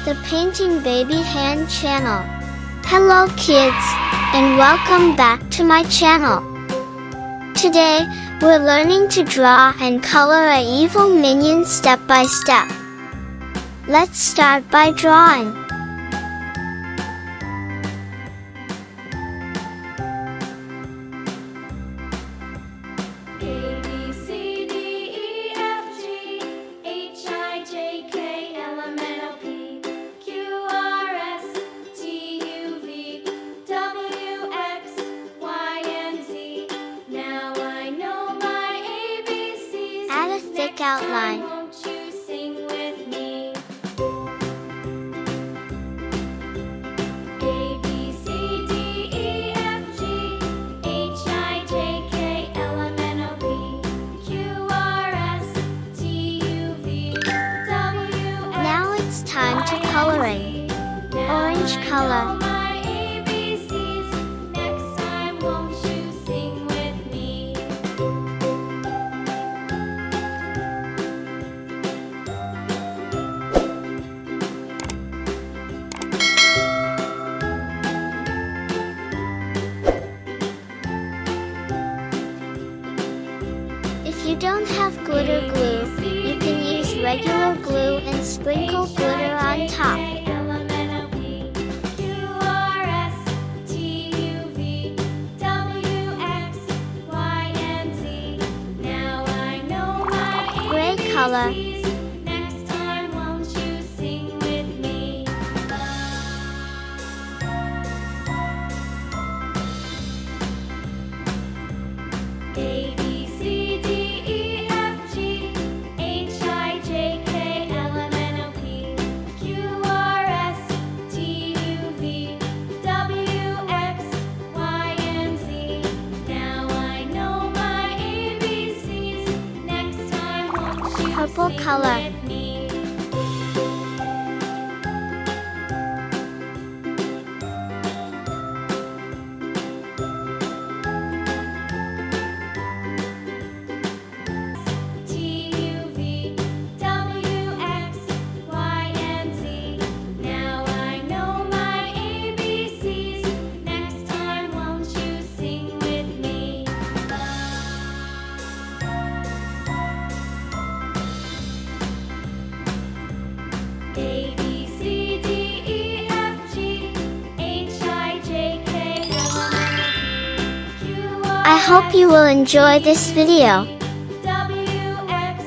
the Painting Baby Hand channel. Hello kids, and welcome back to my channel. Today, we're learning to draw and color an evil minion step by step. Let's start by drawing. Add a thick outline. Won't you sing with me? A, B, C, D, E, F, G, H, I, J, K, L, M, N, O, P, Q, R, S, T, U, V, W, X, Now it's time to Y, coloring. and Z. Orange Now I color. know my ABCs. Next time, won't you sing with me? If you don't have glitter glue, you can use regular glue and sprinkle glitter on top. Gray color. Next time, won't you sing with me? A, B, C, D, E, F, G, H, I, J, K, L, M, N, O, P, Q, R, S, T, U, V, W, X, Y, and Z. Now I know my ABCs. Next time, won't you Purple sing color. with me? T, U, V, W, X, Y, and Z. Now I know my ABCs. Next time, won't you sing with me? A, B, C, D, E, F, G, H, I, J, K, L, M, N, O, P, Q, R, I hope you will enjoy this video. W, X,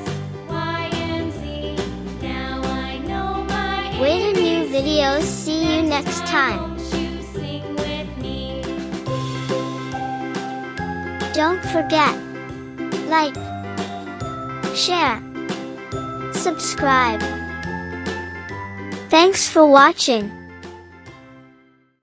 Y, and Z. Now I know my Wait a new videos. See you next time. Won't you sing with me? Don't forget, like, share, subscribe. Thanks for watching.